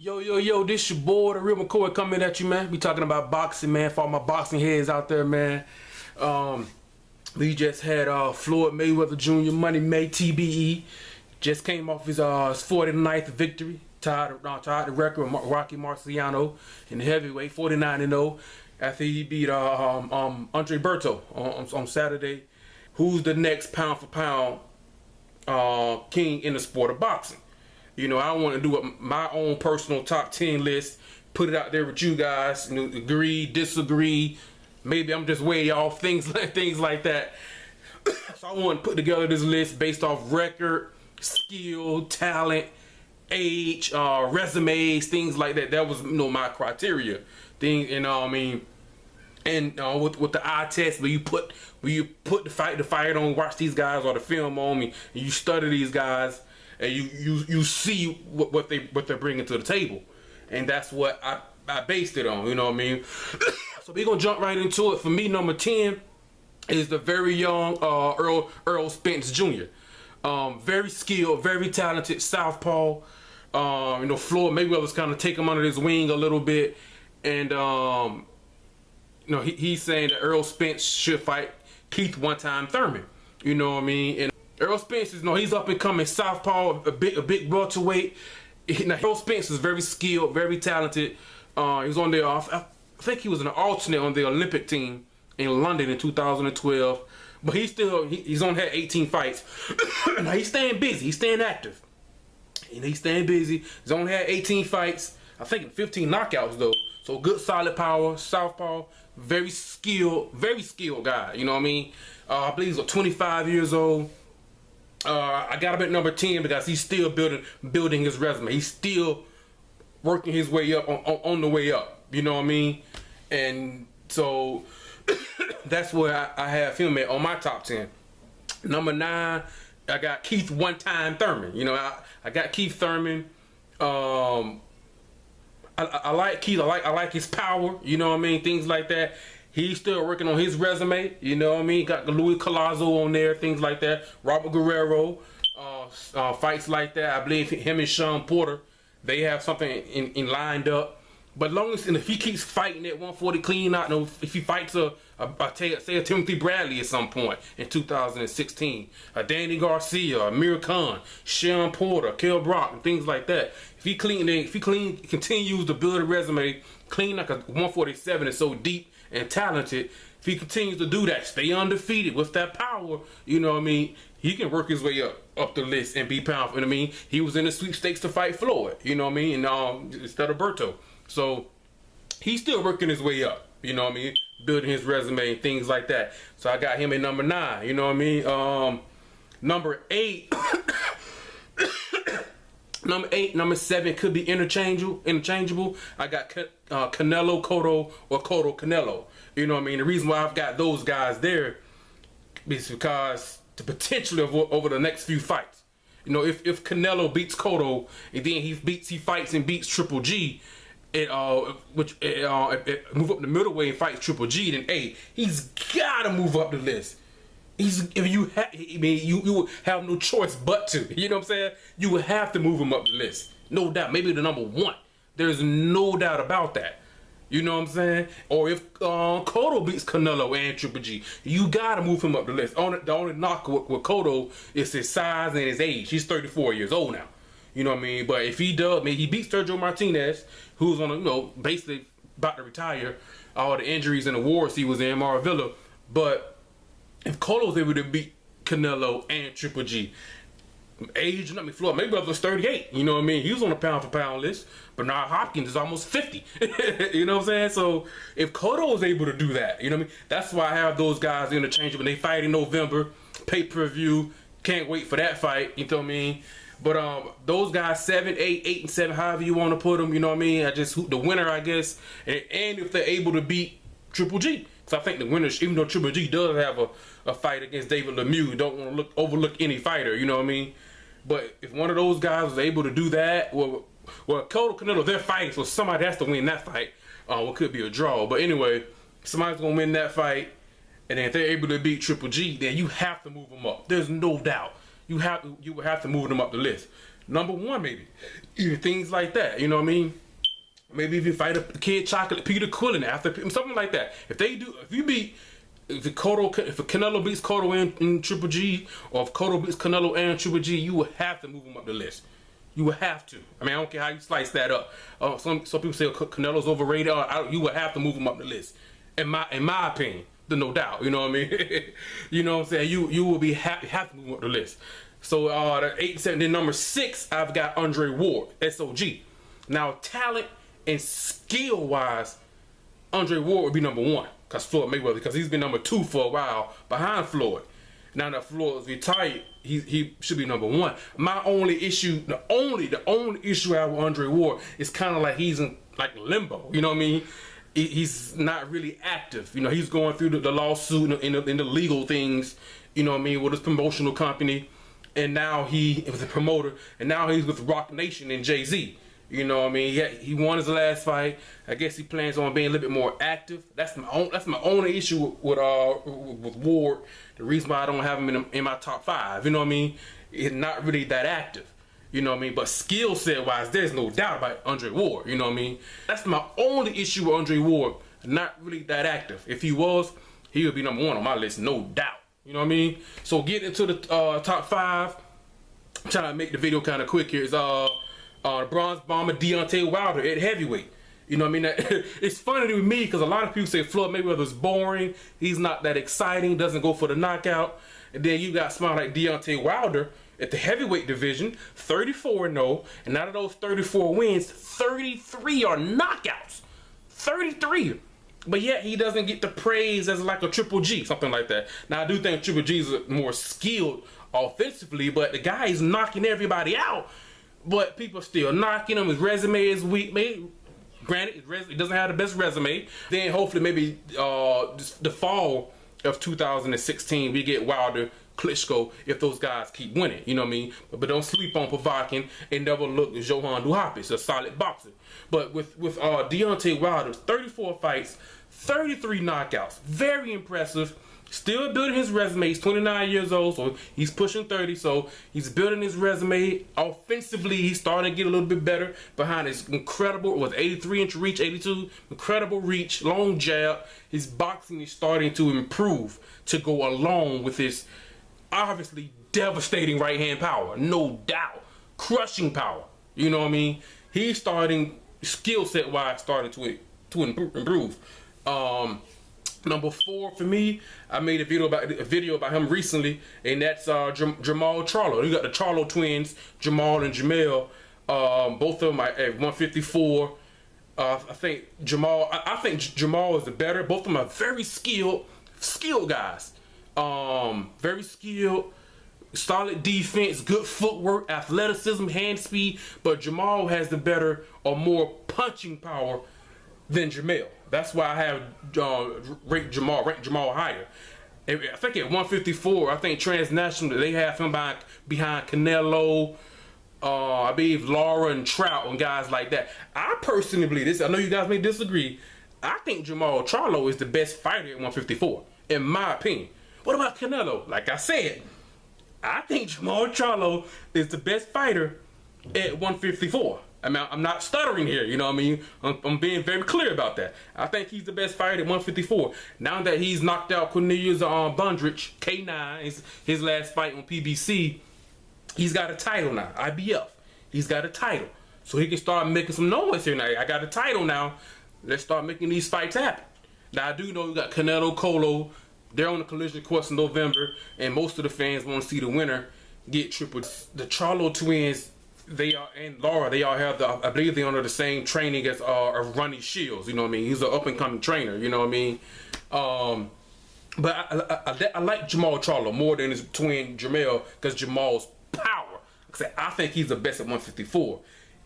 Yo, this your boy, the real McCoy, coming at you, man. We talking about boxing, man, for all my boxing heads out there, man. We just had Floyd Mayweather Jr., Money May, TBE. Just came off his 49th victory. Tied the record with Rocky Marciano in the heavyweight, 49-0, after he beat Andre Berto on Saturday. Who's the next pound for pound king in the sport of boxing? You know, I want to do my own personal top 10 list, put it out there with you guys, you know, agree, disagree. Maybe I'm just way off, things like that. So I want to put together this list based off record, skill, talent, age, resumes, things like that. That was, you know, my criteria. With the eye test, where you put the fight on, watch these guys or the film on me, and you study these guys, and you see what they're bringing to the table, and that's what I based it on. You know what I mean? So we're gonna jump right into it. For me, number 10 is the very young Earl Spence Jr. Very skilled, very talented southpaw. You know, Floyd Mayweather's kind of take him under his wing a little bit, and you know, he's saying that Earl Spence should fight Keith one-time Thurman. You know what I mean? And Earl Spence is, you know, he's up and coming southpaw, a big welterweight. Now, Earl Spence is very skilled, very talented. He was on the I think he was an alternate on the Olympic team in London in 2012. But he's only had 18 fights. Now he's staying busy, he's staying active. And he's staying busy. He's only had 18 fights, I think 15 knockouts though. So good solid power, southpaw, very skilled guy. You know what I mean? I believe he's 25 years old. I got him at number 10 because he's still building his resume. He's still working his way up on the way up. You know what I mean? And so that's where I have him at on my top 10. Number 9, I got Keith one-time Thurman. You know, I got Keith Thurman. I like Keith. I like his power. You know what I mean? Things like that. He's still working on his resume. You know what I mean? Got Luis Collazo on there. Things like that. Robert Guerrero. Fights like that. I believe him and Sean Porter, they have something in lined up. But long as, and if he keeps fighting at 140 clean out, you know, if he fights say a Timothy Bradley at some point in 2016, Danny Garcia, Amir Khan, Sean Porter, Kell Brock, and things like that. If he continues to build a resume, clean like a 147 is so deep and talented. If he continues to do that, stay undefeated with that power, you know what I mean, he can work his way up the list and be powerful. You know what I mean? He was in the sweepstakes to fight Floyd, you know what I mean, and instead of Berto. So he's still working his way up, you know what I mean, building his resume and things like that. So I got him at number 9, you know what I mean. Number 8 number 7 could be interchangeable. I got Canelo Cotto or Cotto Canelo. You know what I mean? The reason why I've got those guys there is because the potential of over the next few fights. You know, if Canelo beats Cotto and then he fights and beats Triple G, move up the middleweight and fights Triple G, then hey, he's gotta move up the list. You have no choice but to. You know what I'm saying? You would have to move him up the list, no doubt. Maybe the number 1. There's no doubt about that. You know what I'm saying? Or if Cotto beats Canelo and Triple G, you gotta move him up the list. The only knock with Cotto is his size and his age. He's 34 years old now. You know what I mean? But if he does, maybe he beats Sergio Martinez, who's on, you know, basically about to retire, all the injuries and the wars he was in, Maravilla. But if Cotto's able to beat Canelo and Triple G, age, I mean, Floyd Mayweather's 38. You know what I mean? He was on the pound for pound list. Bernard Hopkins is almost 50. You know what I'm saying? So if Cotto is able to do that, you know what I mean? That's why I have those guys interchangeable. They fight in November, pay-per-view. Can't wait for that fight. You know what I mean? But those guys, 7, 8, 8, and 7, however you want to put them, you know what I mean? The winner, I guess, and if they're able to beat Triple G. So I think the winner, even though Triple G does have a fight against David Lemieux, don't want to overlook any fighter, you know what I mean? But if one of those guys was able to do that, well, Cotto Canelo, they're fighting, so somebody has to win that fight. What could be a draw. But anyway, somebody's going to win that fight, and then if they're able to beat Triple G, then you have to move them up. There's no doubt. You would have to move them up the list. number one, maybe. Even things like that, you know what I mean? Maybe if you fight a Kid Chocolate, Peter Quillen after something like that. If Canelo beats Cotto in Triple G, or if Cotto beats Canelo and Triple G, you would have to move him up the list. You would have to. I mean, I don't care how you slice that up. Some people say Canelo's overrated. You would have to move him up the list. In my opinion, no doubt. You know what I mean? You know what I'm saying? You will be have to move him up the list. So the 8, 7, then number 6, I've got Andre Ward, SOG. Now talent and skill wise, Andre Ward would be number 1 because Floyd Mayweather, because he's been number 2 for a while behind Floyd. Now that Floyd is retired, he should be number 1. My only issue, the only issue I have with Andre Ward is kind of like he's in like limbo. You know what I mean? He's not really active. You know, he's going through the lawsuit and the legal things. You know what I mean, with his promotional company, and now he was a promoter, and now he's with Rock Nation and Jay-Z. You know what I mean? He won his last fight. I guess he plans on being a little bit more active. That's my only issue with Ward. The reason why I don't have him in my top 5. You know what I mean? He's not really that active. You know what I mean? But skill set wise, there's no doubt about Andre Ward. You know what I mean? That's my only issue with Andre Ward. Not really that active. If he was, he would be number 1 on my list, no doubt. You know what I mean? So getting into the top 5. I'm trying to make the video kind of quick here. Is Bronze Bomber Deontay Wilder at heavyweight. You know what I mean? It's funny to me because a lot of people say Floyd Mayweather's boring. He's not that exciting. Doesn't go for the knockout. And then you got someone like Deontay Wilder at the heavyweight division, 34-0. And out of those 34 wins, 33 are knockouts. 33. But yet he doesn't get the praise as like a Triple G, something like that. Now I do think Triple G is more skilled offensively, but the guy is knocking everybody out. But people still knocking him. His resume is weak. Granted, he doesn't have the best resume. Then hopefully maybe the fall of 2016 we get Wilder, Klitschko, if those guys keep winning. You know what I mean? But don't sleep on Povetkin and never look at Johan Duhapis, a solid boxer. But with Deontay Wilder, 34 fights, 33 knockouts, very impressive. Still building his resume. He's 29 years old, so he's pushing 30. So he's building his resume. Offensively, he's starting to get a little bit better behind his incredible, 83-inch reach, 82, incredible reach, long jab. His boxing is starting to improve to go along with his obviously devastating right-hand power, no doubt, crushing power. You know what I mean? He's starting skill set wise, starting to improve. Number 4 for me, I made a video about him recently, and that's Jamal Charlo. You got the Charlo twins, Jamal and Jamel. Both of them are at 154. I think Jamal is the better. Both of them are very skilled guys. Very skilled, solid defense, good footwork, athleticism, hand speed. But Jamal has the better or more punching power than Jamel. That's why I have ranked Jamal higher. I think at 154, I think transnational, they have him behind Canelo, I believe Lara and Trout and guys like that. I personally believe this. I know you guys may disagree. I think Jamal Charlo is the best fighter at 154, in my opinion. What about Canelo? Like I said, I think Jamal Charlo is the best fighter at 154. I mean, I'm not stuttering here, you know what I mean? I'm being very clear about that. I think he's the best fighter at 154. Now that he's knocked out Cornelius Bundrich, K9, his last fight on PBC, he's got a title now, IBF. He's got a title. So he can start making some noise here now. I got a title now. Let's start making these fights happen. Now, I do know you got Canelo, Colo. They're on the collision course in November, and most of the fans want to see the winner get triple. The Charlo twins, they are, and Lara, they all have I believe they're under the same training as Ronnie Shields. You know what I mean? He's an up and coming trainer. You know what I mean? But I like Jamal Charlo more than his twin Jamel because Jamal's power. I think he's the best at 154.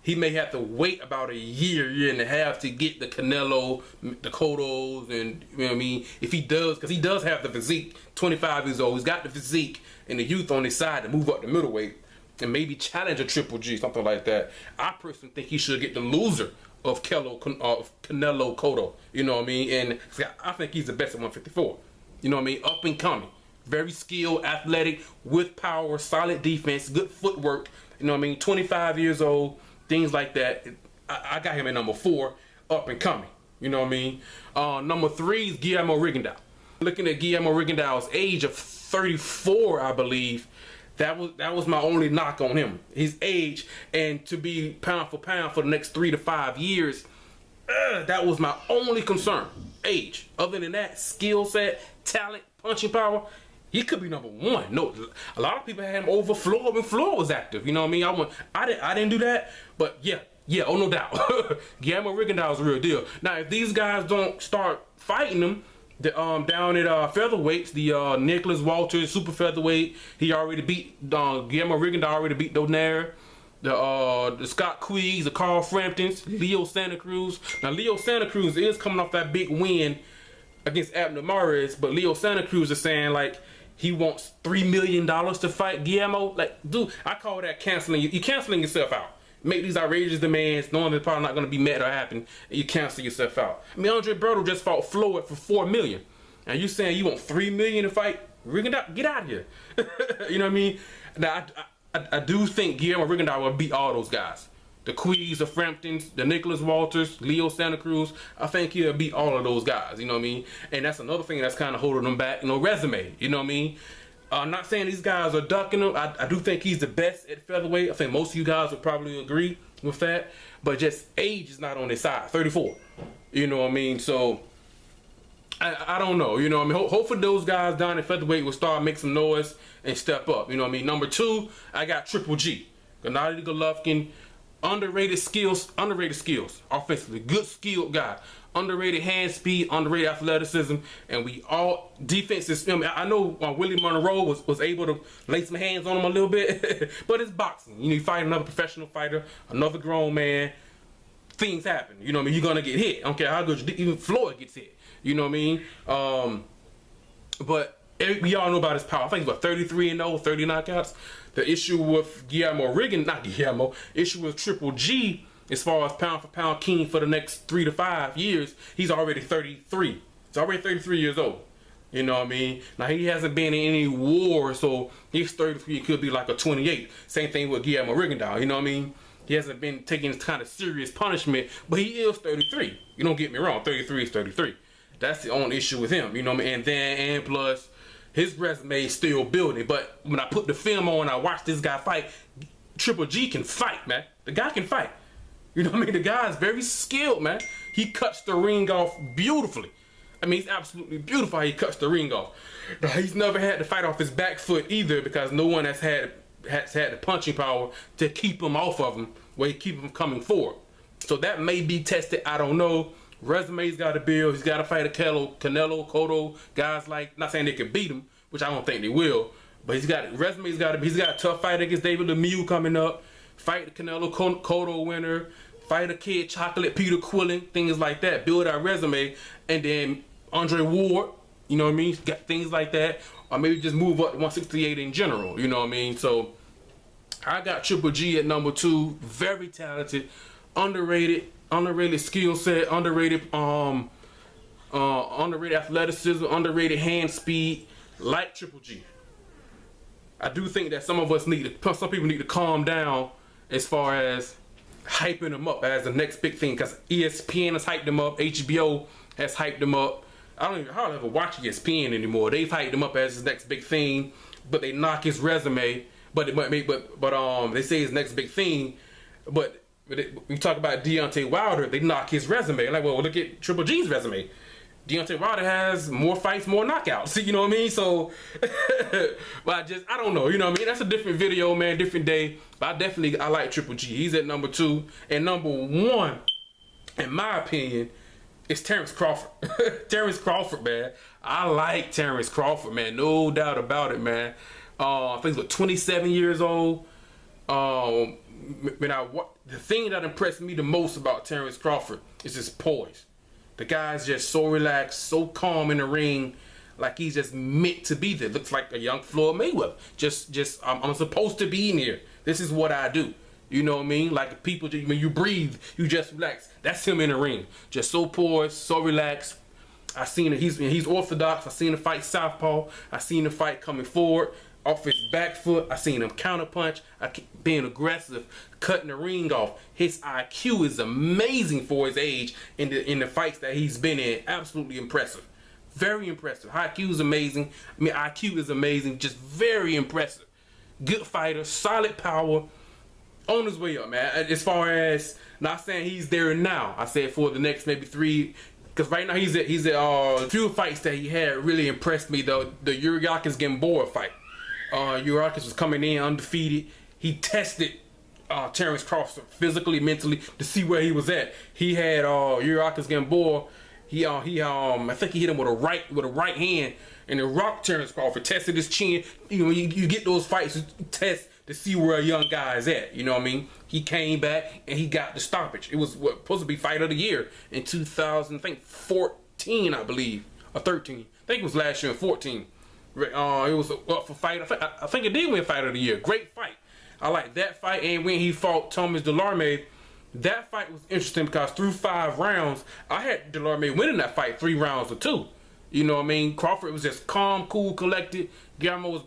He may have to wait about a year and a half to get the Canelo, the Cottos, and you know what I mean? If he does, because he does have the physique, 25 years old, he's got the physique and the youth on his side to move up to middleweight and maybe challenge a Triple G, something like that. I personally think he should get the loser of Canelo Cotto, you know what I mean? And I think he's the best at 154. You know what I mean? Up and coming. Very skilled, athletic, with power, solid defense, good footwork, You know what I mean? 25 years old, things like that. I got him at number 4, up and coming. You know what I mean? Number 3 is Guillermo Rigondeaux. Looking at Guillermo Rigondeaux's age of 34, I believe, that was my only knock on him. His age, and to be pound for pound for the next 3 to 5 years, that was my only concern. Age. Other than that, skill set, talent, punching power, he could be number 1. No, a lot of people had him over Floyd when Floyd was active. You know what I mean? I didn't do that, but yeah, oh no doubt. Guillermo Rigondeaux is a real deal. Now, if these guys don't start fighting them, down at featherweights, the Nicholas Walters super featherweight, he already beat Guillermo Rigondeaux already beat Donaire. The Scott Quiggs, the Carl Framptons, Leo Santa Cruz. Now Leo Santa Cruz is coming off that big win against Abner Mares, but Leo Santa Cruz is saying like he wants $3 million to fight Guillermo. Like, dude, I call that canceling. You're canceling yourself out. Make these outrageous demands, knowing they're probably not going to be met or happen, and you cancel yourself out. I mean, Andre Berto just fought Floyd for $4 million, and you saying you want $3 million to fight Rigondeaux? Get out of here. You know what I mean? Now, I do think Guillermo Rigondeaux will beat all those guys. The Quees, the Framptons, the Nicholas Walters, Leo Santa Cruz. I think he'll beat all of those guys, you know what I mean? And that's another thing that's kind of holding them back, you know, resume, you know what I mean? I'm not saying these guys are ducking him. I do think he's the best at featherweight. I think most of you guys would probably agree with that. But just age is not on his side. 34. You know what I mean? So, I don't know. You know what I mean? Hopefully those guys down at featherweight will start making some noise and step up. You know what I mean? Number 2, I got Triple G. Gennady Golovkin. Underrated skills offensively. Good skilled guy. Underrated hand speed, underrated athleticism, and we all defenses. I know Willie Monroe was able to lay some hands on him a little bit, but it's boxing. You know, you fight another professional fighter, another grown man. Things happen. You know what I mean? You're gonna get hit. I don't care how good even Floyd gets hit. You know what I mean? But we all know about his power. I think he's about 33-0, 30 knockouts. The issue with issue with Triple G, as far as pound for pound king for the next 3 to 5 years, he's already 33. He's already 33 years old. You know what I mean? Now, he hasn't been in any war, so he's 33. He could be like a 28. Same thing with Guillermo Rigondeaux. You know what I mean? He hasn't been taking this kind of serious punishment, but he is 33. You don't get me wrong. 33 is 33. That's the only issue with him. You know what I mean? And plus, his resume is still building. But when I put the film on, I watched this guy fight. Triple G can fight, man. The guy can fight. You know what I mean? The guy is very skilled, man. He cuts the ring off beautifully. I mean, he's absolutely beautiful how he cuts the ring off. He's never had to fight off his back foot either, because no one has had the punching power to keep him off of him, where he keep him coming forward. So that may be tested. I don't know. Resume's got to build. He's got to fight a Canelo, Cotto, guys like. Not saying they can beat him, which I don't think they will. But he's got a tough fight against David Lemieux coming up. Fight the Canelo Cotto winner. Fight a Kid Chocolate, Peter Quillen, things like that. Build our resume, and then Andre Ward. You know what I mean? Got things like that, or maybe just move up to 168 in general. You know what I mean? So I got Triple G at number 2. Very talented, underrated skill set, underrated athleticism, underrated hand speed, like Triple G. I do think that some people need to calm down as far as hyping him up as the next big thing, because ESPN has hyped him up, HBO has hyped him up. I don't ever watch ESPN anymore. They've hyped him up as his next big thing, but they knock his resume. But they say his next big thing, but we talk about Deontay Wilder, they knock his resume. Like, well, look at Triple G's resume. Deontay Wilder has more fights, more knockouts. You know what I mean? So, but I don't know. You know what I mean? That's a different video, man, different day. But I like Triple G. He's at number 2. And number 1, in my opinion, is Terrence Crawford. Terrence Crawford, man. I like Terrence Crawford, man. No doubt about it, man. I think he's 27 years old. The thing that impressed me the most about Terrence Crawford is his poise. The guy's just so relaxed, so calm in the ring, like he's just meant to be there. Looks like a young Floyd Mayweather. I'm supposed to be in here. This is what I do. You know what I mean? Like people, when you breathe, you just relax. That's him in the ring. Just so poised, so relaxed. I seen it. He's orthodox. I seen him fight southpaw. I seen him fight coming forward. off his back foot. I seen him counter punch. Being aggressive, cutting the ring off. His IQ is amazing for his age in the fights that he's been in. Absolutely impressive. Very impressive. IQ is amazing. I mean, IQ is amazing. Just very impressive. Good fighter. Solid power. On his way up, man. As far as, not saying he's there now. I said for the next maybe 3. Because right now he's at a few fights that he had really impressed me, though. The Uriakis Gamboa fight. Uriakis was coming in undefeated. He tested Terrence Crawford physically, mentally, to see where he was at. He had Uriakis Gamboa. I think he hit him with a right hand, and it rocked Terrence Crawford. Tested his chin. You know, you get those fights, you test to see where a young guy is at. You know what I mean? He came back and he got the stoppage. It was supposed to be fight of the year in 2014, I believe, or 13. I think it was last year in 14. It was up for fight. I think it did win fight of the year. Great fight. I like that fight. And when he fought Thomas Delarme, that fight was interesting because through 5 rounds, I had Delarme winning that fight 3 rounds to 2. You know what I mean? Crawford was just calm, cool, collected. Delarme was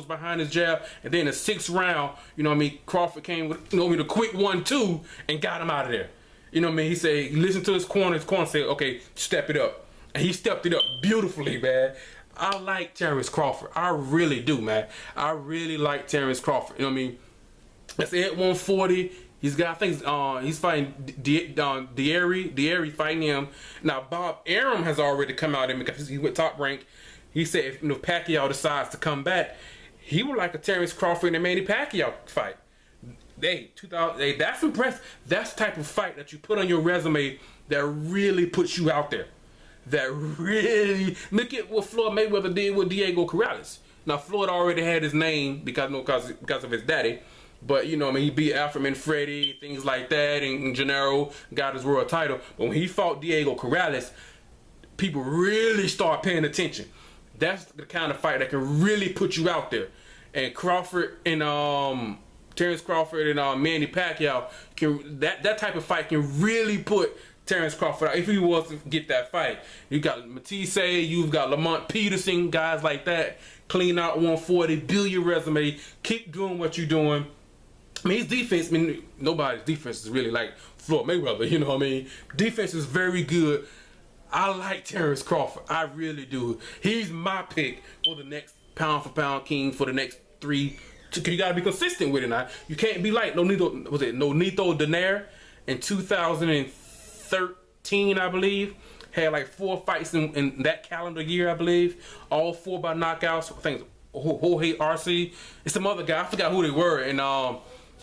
behind his jab. And then the 6th round, you know what I mean, Crawford came with, you know, with a quick 1-2 and got him out of there. You know what I mean? He said, he listened to his corner said, okay, step it up. And he stepped it up beautifully, man. I like Terrence Crawford. I really do, man. I really like Terrence Crawford. You know what I mean? That's at 140. He's got, I think he's fighting Deary fighting him. Now, Bob Arum has already come out in because he went top rank. He said if Pacquiao decides to come back, he would like a Terrence Crawford and a Manny Pacquiao fight. That's impressive. That's the type of fight that you put on your resume that really puts you out there. That really, look at what Floyd Mayweather did with Diego Corrales. Now, Floyd already had his name because of his daddy. But, you know, I mean, he beat Alfred Manfredi, things like that, and Gennaro got his world title. But when he fought Diego Corrales, people really start paying attention. That's the kind of fight that can really put you out there. And Crawford and Terrence Crawford and Manny Pacquiao, that type of fight can really put Terrence Crawford out if he was to get that fight. You got Matisse, you've got Lamont Peterson, guys like that. Clean out 140, build your resume, keep doing what you're doing. I mean, his defense, I mean, nobody's defense is really like Floyd Mayweather, you know what I mean? Defense is very good. I like Terrence Crawford. I really do. He's my pick for the next pound-for-pound king for the next 3. You got to be consistent with it now. You can't be like Nonito Donaire in 2013, I believe. Had like 4 fights in that calendar year, I believe. All 4 by knockouts. I think Jorge Arce and some other guy. I forgot who they were. And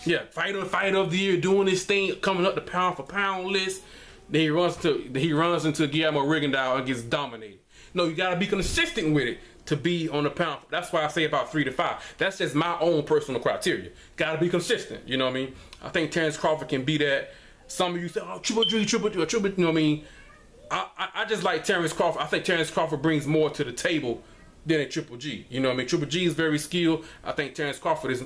yeah, fighter of the year, doing this thing, coming up the pound for pound list. Then he runs into Guillermo Rigondeaux and gets dominated. No, you gotta be consistent with it to be on the pound. That's why I say about 3 to 5. That's just my own personal criteria. Gotta be consistent. You know what I mean? I think Terrence Crawford can be that. Some of you say, oh, triple G, you know what I mean? I just like Terrence Crawford. I think Terrence Crawford brings more to the table than a Triple G. You know what I mean? Triple G is very skilled. I think Terrence Crawford is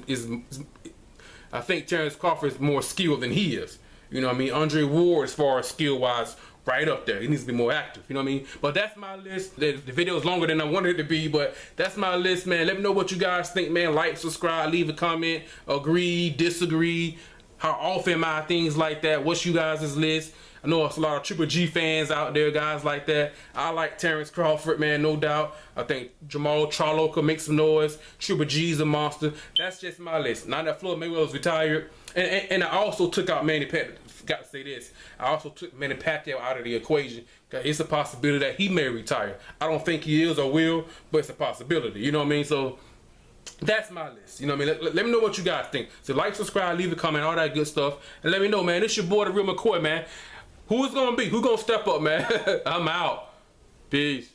more skilled than he is. You know what I mean? Andre Ward, as far as skill-wise, right up there. He needs to be more active. You know what I mean? But that's my list. The video is longer than I wanted it to be, but that's my list, man. Let me know what you guys think, man. Like, subscribe, leave a comment, agree, disagree. How often am I? Things like that. What's you guys' list? I know there's a lot of Triple G fans out there, guys like that. I like Terrence Crawford, man, no doubt. I think Jamal Charlo could make some noise. Triple G's a monster. That's just my list. Now that Floyd Mayweather's retired. And I also took out Manny Pacquiao. Got to say this. I also took Manny Pacquiao out of the equation. It's a possibility that he may retire. I don't think he is or will, but it's a possibility. You know what I mean? So that's my list. You know what I mean? Let me know what you guys think. So like, subscribe, leave a comment, all that good stuff. And let me know, man. This your boy, The Real McCoy, man. Who's going to be? Who's going to step up, man? I'm out. Peace.